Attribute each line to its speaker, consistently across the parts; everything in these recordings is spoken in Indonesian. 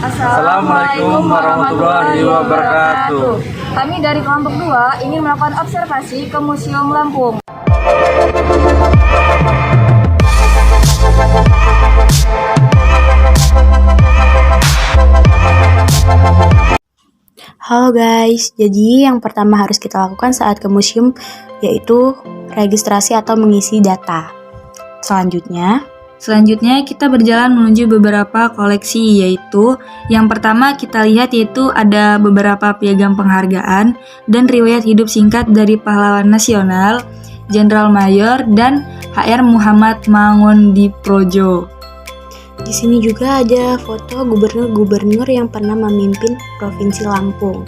Speaker 1: Assalamualaikum warahmatullahi wabarakatuh.
Speaker 2: Kami dari kelompok 2 ingin melakukan observasi ke Museum Lampung.
Speaker 3: Halo guys, jadi yang pertama harus kita lakukan saat ke museum yaitu registrasi atau mengisi data. Selanjutnya kita berjalan menuju beberapa koleksi, yaitu yang pertama kita lihat yaitu ada beberapa piagam penghargaan dan riwayat hidup singkat dari pahlawan nasional, Jenderal Mayor dan HR Muhammad Mangundiprojo. Di sini juga ada foto gubernur-gubernur yang pernah memimpin Provinsi Lampung.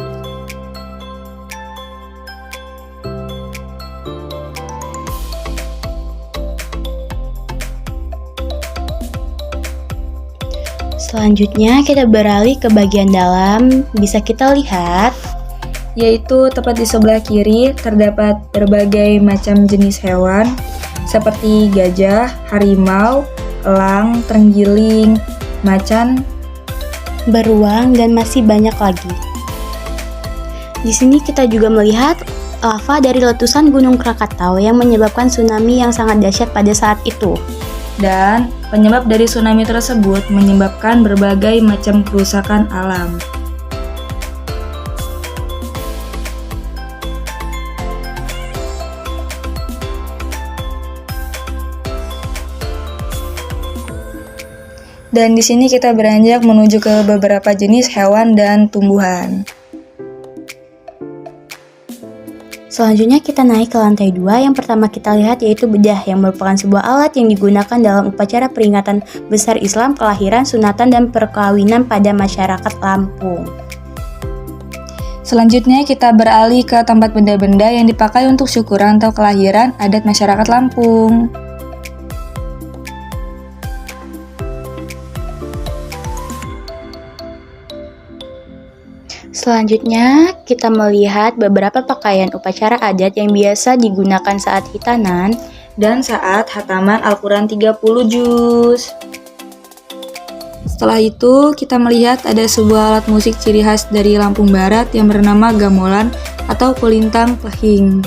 Speaker 3: Selanjutnya kita beralih ke bagian dalam, bisa kita lihat yaitu tepat di sebelah kiri terdapat berbagai macam jenis hewan seperti gajah, harimau, elang, terenggiling, macan, beruang, dan masih banyak lagi. Di sini kita juga melihat lava dari letusan Gunung Krakatau yang menyebabkan tsunami yang sangat dahsyat pada saat itu. Dan penyebab dari tsunami tersebut menyebabkan berbagai macam kerusakan alam. Dan di sini kita beranjak menuju ke beberapa jenis hewan dan tumbuhan. Selanjutnya kita naik ke lantai 2. Yang pertama kita lihat yaitu bedah yang merupakan sebuah alat yang digunakan dalam upacara peringatan besar Islam, kelahiran, sunatan, dan perkawinan pada masyarakat Lampung. Selanjutnya kita beralih ke tempat benda-benda yang dipakai untuk syukuran atau kelahiran adat masyarakat Lampung. Selanjutnya, kita melihat beberapa pakaian upacara adat yang biasa digunakan saat hitanan dan saat hataman Al-Quran 30 juz. Setelah itu, kita melihat ada sebuah alat musik ciri khas dari Lampung Barat yang bernama gamelan atau kulintang pehing.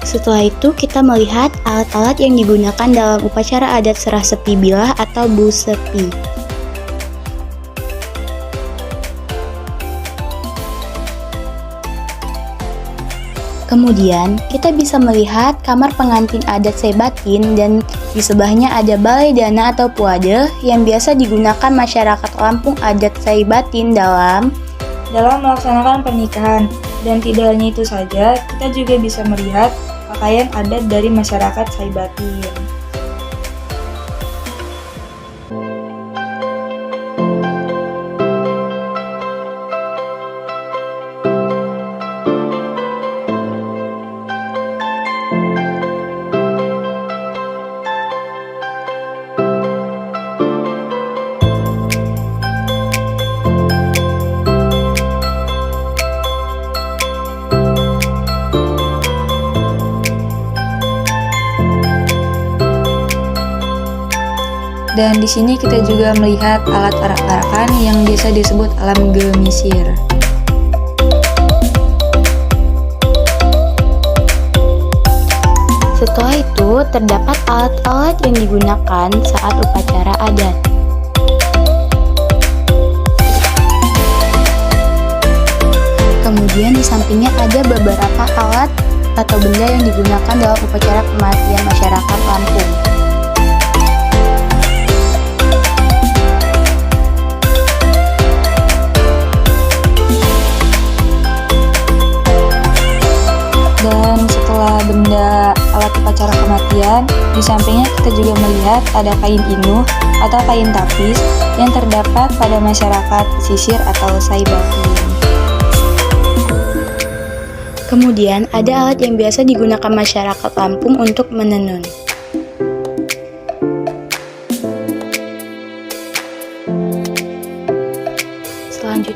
Speaker 3: Setelah itu kita melihat alat-alat yang digunakan dalam upacara adat serah sepi bilah atau bu sepi. Kemudian kita bisa melihat kamar pengantin adat Saibatin dan di sebelahnya ada balai dana atau puade yang biasa digunakan masyarakat Lampung adat Saibatin dalam melaksanakan pernikahan. Dan tidak hanya itu saja, kita juga bisa melihat pakaian adat dari masyarakat Saibatin. Dan di sini kita juga melihat alat arak-arakan yang biasa disebut alam gemisir. Setelah itu, terdapat alat-alat yang digunakan saat upacara adat. Kemudian di sampingnya ada beberapa alat atau benda yang digunakan dalam upacara kematian masyarakat Lampung. Dan setelah benda alat upacara kematian, di sampingnya kita juga melihat ada kain inuh atau kain tapis yang terdapat pada masyarakat pesisir atau Saibatin. Kemudian ada alat yang biasa digunakan masyarakat Lampung untuk menenun.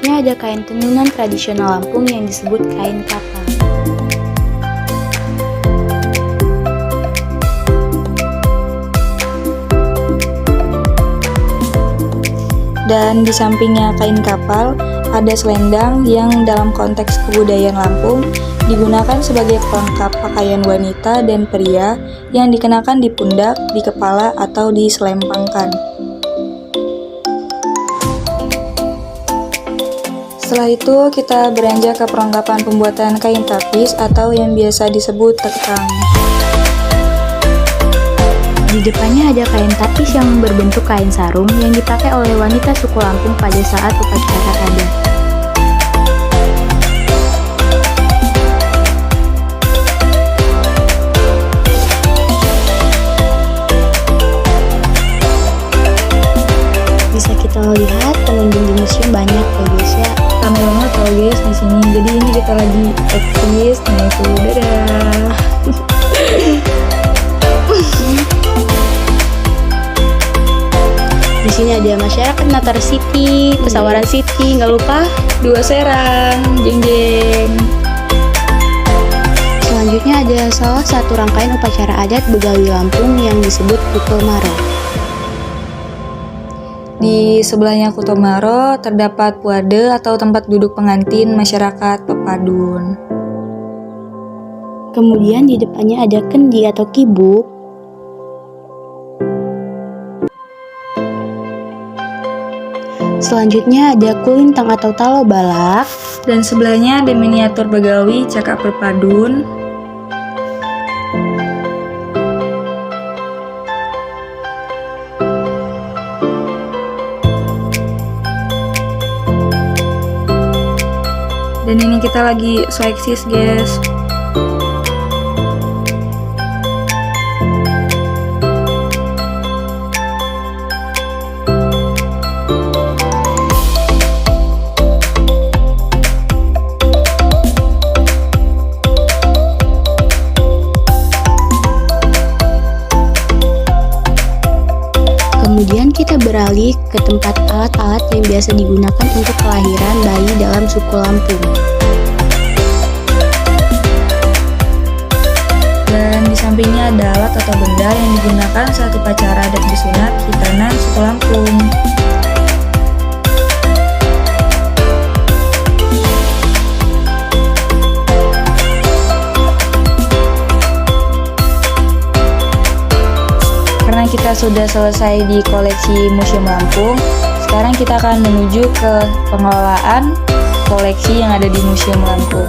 Speaker 3: Selanjutnya ada kain tenunan tradisional Lampung yang disebut kain kapal. Dan di sampingnya kain kapal, ada selendang yang dalam konteks kebudayaan Lampung digunakan sebagai pelengkap pakaian wanita dan pria yang dikenakan di pundak, di kepala, atau diselempangkan. Setelah itu, kita beranjak ke perlengkapan pembuatan kain tapis atau yang biasa disebut tekang. Di depannya ada kain tapis yang berbentuk kain sarung yang dipakai oleh wanita suku Lampung pada saat upacara adat. Bisa kita lihat pengunjung di museum banyak ya guys ya. Ramai banget loh guys di sini. Jadi ini kita lagi eksis. Nah itu, dadah. Di sini ada masyarakat Natar City, Pesawaran City, nggak lupa Dua Serang, jeng-jeng. Selanjutnya ada salah satu rangkaian upacara adat Begawi Lampung yang disebut Kutomaro. Di sebelahnya Kutomaro terdapat puade atau tempat duduk pengantin masyarakat Pepadun. Kemudian di depannya ada kendi atau kibuk. Selanjutnya ada kulintang atau talo balak. Dan sebelahnya ada miniatur Begawi Cakak Perpadun. Dan ini kita lagi eksis guys. Kemudian kita beralih ke tempat alat-alat yang biasa digunakan untuk kelahiran bayi dalam suku Lampung. Dan di sampingnya ada alat atau benda yang digunakan saat upacara adat disunat hitanan suku Lampung. Karena kita sudah selesai di koleksi Museum Lampung, sekarang kita akan menuju ke pengelolaan koleksi yang ada di Museum Lampung.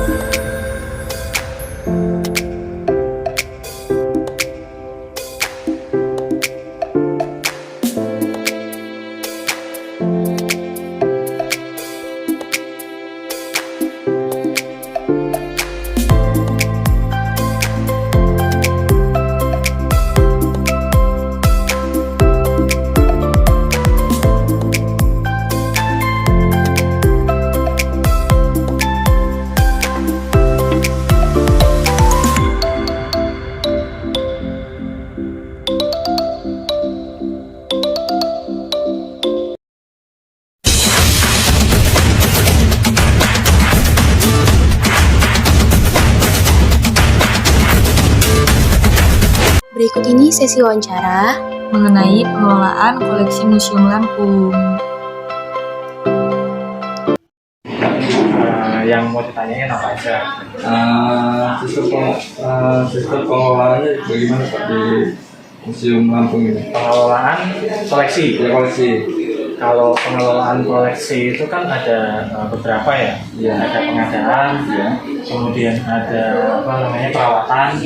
Speaker 3: Berikut ini sesi wawancara mengenai pengelolaan koleksi Museum Lampung.
Speaker 1: Yang mau ditanyain apa aja? Sistem pengelolaannya bagaimana Pak di Museum Lampung ini? Pengelolaan koleksi. Ya, koleksi. Kalau pengelolaan koleksi itu kan ada beberapa ya. Ya. Ada pengadaan, ya. Kemudian ada perawatan,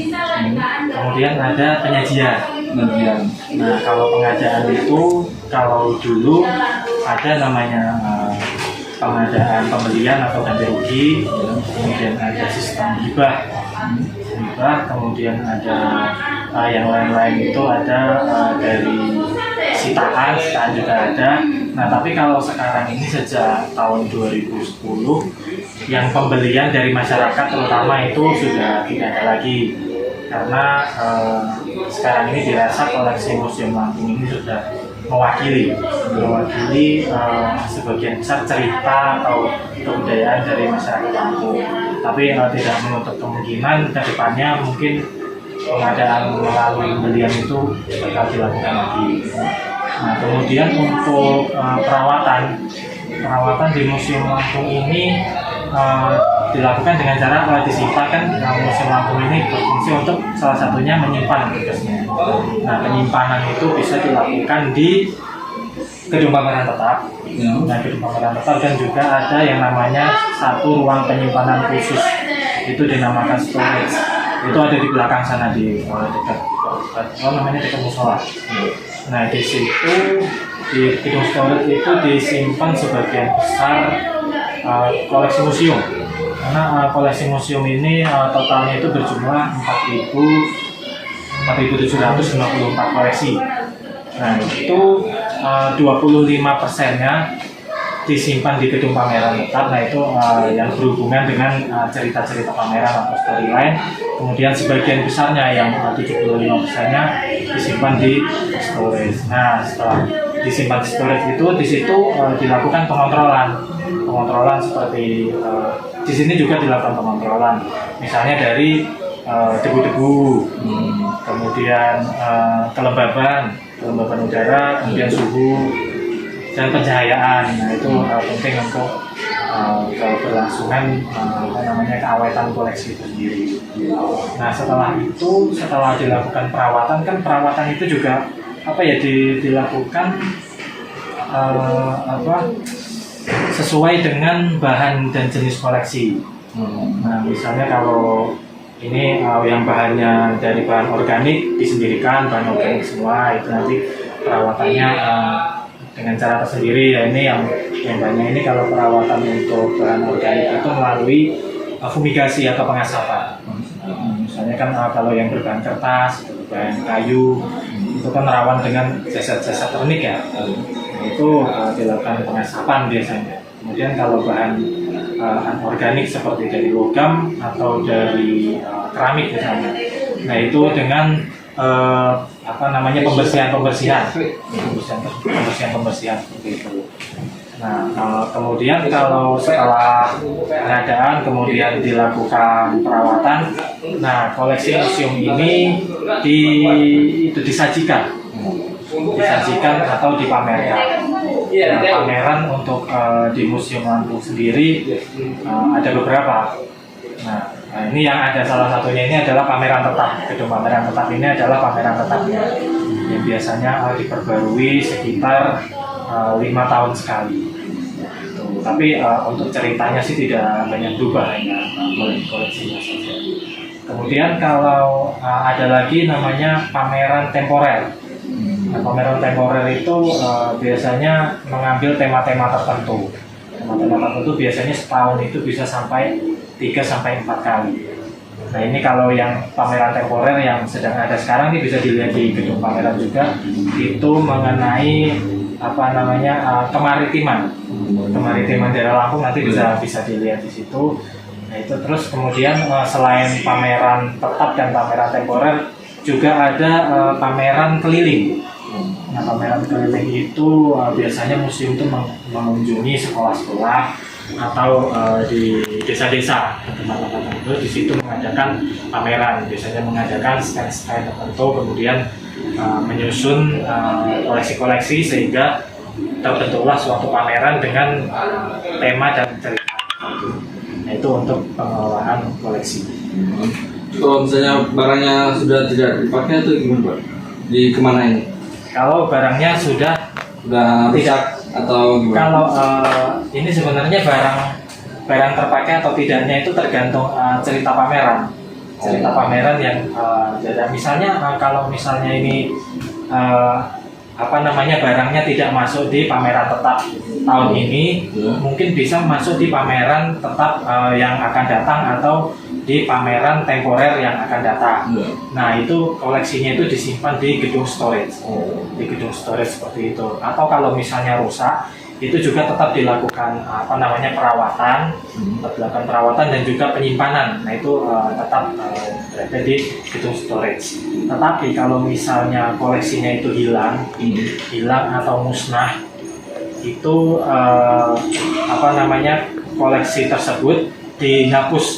Speaker 1: kemudian ada penyajian. Nah, kalau pengadaan itu kalau dulu ada namanya pengadaan pembelian atau ganti rugi, kemudian ada sistem hibah, kemudian ada yang lain-lain itu ada dari sitaan juga ada. Nah, tapi kalau sekarang ini sejak tahun 2010 yang pembelian dari masyarakat terutama itu sudah tidak ada lagi, karena sekarang ini dirasa koleksi Museum Lampung ini sudah mewakili sebagian besar cerita atau kebudayaan dari masyarakat Lampung. Tapi tidak menutup kemungkinan ke depannya mungkin pengadaan melalui pembelian itu bakal dilakukan lagi. Nah, kemudian untuk perawatan di Museum Lampung ini dilakukan dengan cara disimpan. Kan Museum Lampung ini berfungsi untuk salah satunya menyimpan tugasnya. Nah, penyimpanan itu bisa dilakukan di gedung pameran tetap. Nah, gedung pameran tetap dan juga ada yang namanya satu ruang penyimpanan khusus, itu dinamakan storage. Itu ada di belakang sana di dekat musola. Nah, di situ di gedung storage itu disimpan sebagian besar koleksi museum. Karena koleksi museum ini totalnya itu berjumlah 4.754 koleksi. Nah, itu 25%-nya disimpan di gedung pameran tetap. Nah, itu yang berhubungan dengan cerita-cerita pameran atau storyline. Kemudian sebagian besarnya yang 75%-nya disimpan di storage. Nah, setelah disimpan di storage itu di situ dilakukan pengontrolan seperti di sini juga dilakukan pengontrolan. Misalnya dari debu-debu, kemudian kelembaban udara, kemudian suhu dan pencahayaan. Nah, itu penting untuk keberlangsungan keawetan koleksi itu sendiri. Nah, setelah dilakukan perawatan, kan perawatan itu juga dilakukan sesuai dengan bahan dan jenis koleksi. Nah, misalnya kalau ini yang bahannya dari bahan organik disendirikan, bahan organik semua, itu nanti perawatannya dengan cara tersendiri. Ya, ini yang banyak ini kalau perawatan untuk bahan organik itu melalui fumigasi atau pengasapan. Misalnya kan kalau yang berbahan kertas, bahan kayu, itu kan rawan dengan zat-zat termik ya. Itu dilakukan pengasapan biasanya. Kemudian kalau bahan organik seperti dari logam atau dari keramik misalnya, nah itu dengan pembersihan seperti itu. Nah, kemudian kalau setelah pengadaan kemudian dilakukan perawatan, nah koleksi museum ini disajikan atau dipamerkan. Nah, pameran untuk di Museum Lampung sendiri ada beberapa. Nah, ini yang ada salah satunya ini adalah pameran tetap. Gedung pameran tetap ini adalah pameran tetapnya yang biasanya diperbarui sekitar 5 tahun sekali. Tapi untuk ceritanya sih tidak banyak berubah, hanya koleksinya saja. Kemudian kalau ada lagi namanya pameran temporer. Nah, pameran temporer itu biasanya mengambil tema-tema tertentu. Tema-tema tertentu biasanya setahun itu bisa sampai 3-4 kali. Nah, ini kalau yang pameran temporer yang sedang ada sekarang ini bisa dilihat di gedung pameran juga. Itu mengenai kemaritiman daerah Lampung, nanti bisa dilihat di situ. Nah, itu terus kemudian selain pameran tetap dan pameran temporer juga ada pameran keliling. Nah, pameran keliling itu biasanya museum itu mengunjungi sekolah-sekolah atau di desa-desa tempat-tempat tertentu, di situ mengadakan pameran, biasanya mengadakan stand-stand tertentu, kemudian menyusun koleksi-koleksi sehingga terbentuklah suatu pameran dengan tema dan cerita. Nah, itu untuk pengelolaan koleksi.
Speaker 4: Kalau misalnya barangnya sudah tidak dipakai itu gimana, Pak? Kemana ini?
Speaker 1: Kalau barangnya sudah
Speaker 4: rusak atau gimana?
Speaker 1: Kalau ini sebenarnya barang terpakai atau tidaknya itu tergantung cerita pameran. Cerita pameran yang misalnya kalau misalnya ini barangnya tidak masuk di pameran tetap tahun ini, mungkin bisa masuk di pameran tetap yang akan datang, atau di pameran temporer yang akan datang. Nah itu koleksinya itu disimpan di gedung storage, di gedung storage seperti itu. Atau kalau misalnya rusak, itu juga tetap dilakukan perawatan, dan juga penyimpanan. Nah itu tetap berada di gedung storage. Tetapi kalau misalnya koleksinya itu hilang atau musnah, itu koleksi tersebut dihapus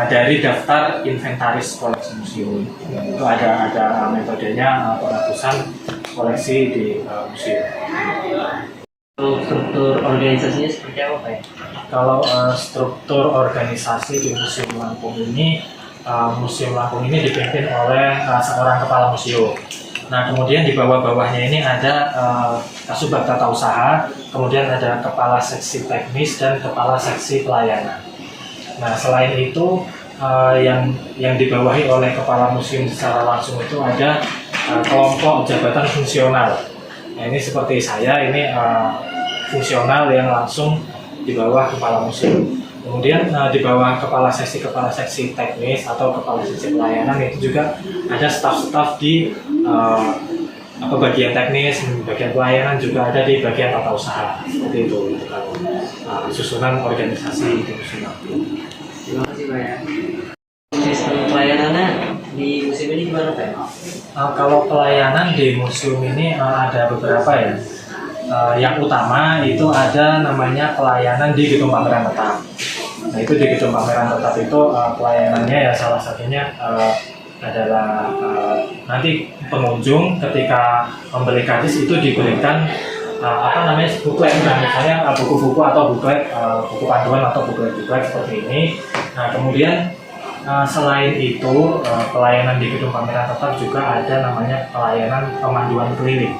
Speaker 1: dari daftar inventaris koleksi museum. Itu ada metodenya penghapusan koleksi di museum.
Speaker 5: Struktur organisasinya seperti apa Pak?
Speaker 1: Kalau struktur organisasi di Museum Lampung ini, Museum Lampung ini dipimpin oleh seorang kepala museum. Nah kemudian di bawah-bawahnya ini ada Kasubag Tata Usaha, kemudian ada kepala seksi teknis dan kepala seksi pelayanan. Nah selain itu yang dibawahi oleh kepala museum secara langsung itu ada kelompok jabatan fungsional. Nah ini seperti saya ini fungsional yang langsung di bawah kepala museum. Kemudian di bawah kepala seksi teknis atau kepala seksi pelayanan itu juga ada staf-staf di bagian teknis, bagian pelayanan, juga ada di bagian tata usaha. Seperti itu kalau susunan organisasi di Museum Lampung.
Speaker 5: Terima kasih Pak ya. Sistem pelayanannya di museum ini gimana Pak?
Speaker 1: Kalau pelayanan di museum ini ada beberapa ya. Yang utama itu ada namanya pelayanan di gedung pameran tetap. Nah itu di gedung pameran tetap itu pelayanannya ya salah satunya adalah nanti pengunjung ketika membeli karcis itu diberikan buklet, misalnya buku-buku atau buklet, buku panduan atau buklet seperti ini. Nah kemudian selain itu pelayanan di gedung pameran tetap juga ada namanya pelayanan pemanduan keliling.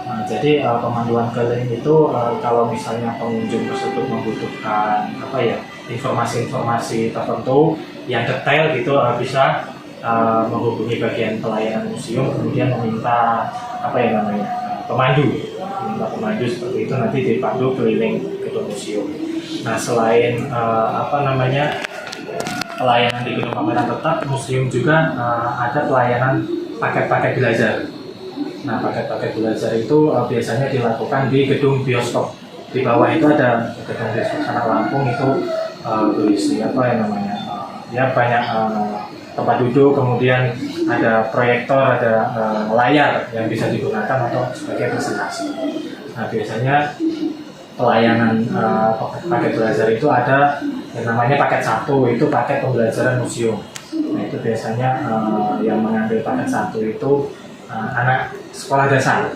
Speaker 1: Nah, jadi pemanduan keliling itu kalau misalnya pengunjung tersebut membutuhkan informasi-informasi tertentu yang detail gitu bisa menghubungi bagian pelayanan museum, kemudian meminta pemandu seperti itu, nanti dipandu keliling gedung museum. Nah selain pelayanan di gedung pameran tetap, museum juga ada pelayanan paket-paket belajar. Nah paket-paket belajar itu biasanya dilakukan di gedung bioskop. Di bawah itu ada gedung bioskop Anak Lampung, itu berisi banyak tempat duduk, kemudian ada proyektor, ada layar yang bisa digunakan untuk sebagai presentasi. Nah biasanya pelayanan paket belajar itu ada yang namanya paket 1, itu paket pembelajaran museum. Nah itu biasanya yang mengambil paket 1 itu anak sekolah dasar.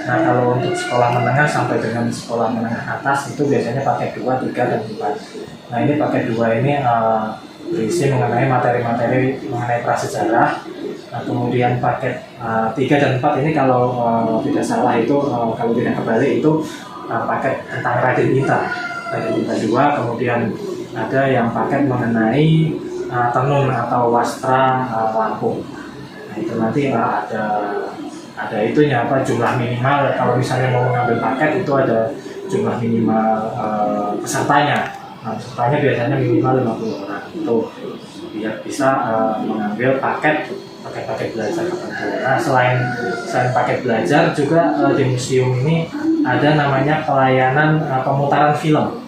Speaker 1: Nah kalau untuk sekolah menengah sampai dengan sekolah menengah atas itu biasanya paket 2, 3, dan 4. Nah ini paket 2 ini berisi mengenai materi-materi mengenai prasejarah. Nah, kemudian paket 3 dan 4 ini kalau tidak salah itu kalau tidak kebalik itu paket tentang Raden Inta 2. Kemudian ada yang paket mengenai tenun atau wastra Lampung. Nah itu nanti ada itunya jumlah minimal, kalau misalnya mau mengambil paket itu ada jumlah minimal pesertanya. Nah, pesertanya biasanya minimal 50 orang itu biar bisa mengambil paket belajar tertentu. Nah, selain paket belajar juga di museum ini ada namanya pelayanan pemutaran film.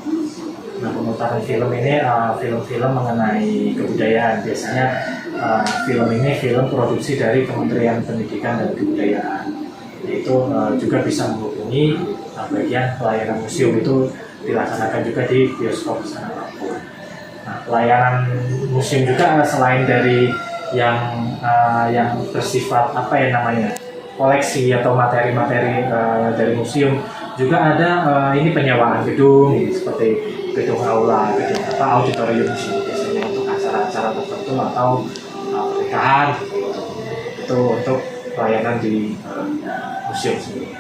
Speaker 1: Nah, pemutaran film ini film-film mengenai kebudayaan. Biasanya film ini film produksi dari Kementerian Pendidikan dan Kebudayaan. Itu juga bisa menghubungi bagian pelayanan museum, itu dilaksanakan juga di bioskop Anak Lampung. Nah, pelayanan museum juga selain dari yang bersifat koleksi atau materi-materi dari museum, juga ada ini penyewaan gedung seperti gedung aula, gedung auditorium museum biasanya untuk acara-acara tertentu atau pernikahan, itu untuk pelayanan di museum sendiri.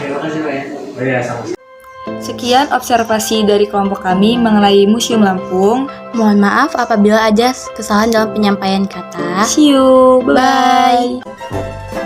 Speaker 5: Terima kasih Pak ya.
Speaker 1: Ya, sama-sama.
Speaker 3: Sekian observasi dari kelompok kami mengenai Museum Lampung.
Speaker 6: Mohon maaf apabila ada kesalahan dalam penyampaian kata.
Speaker 3: See you, bye-bye.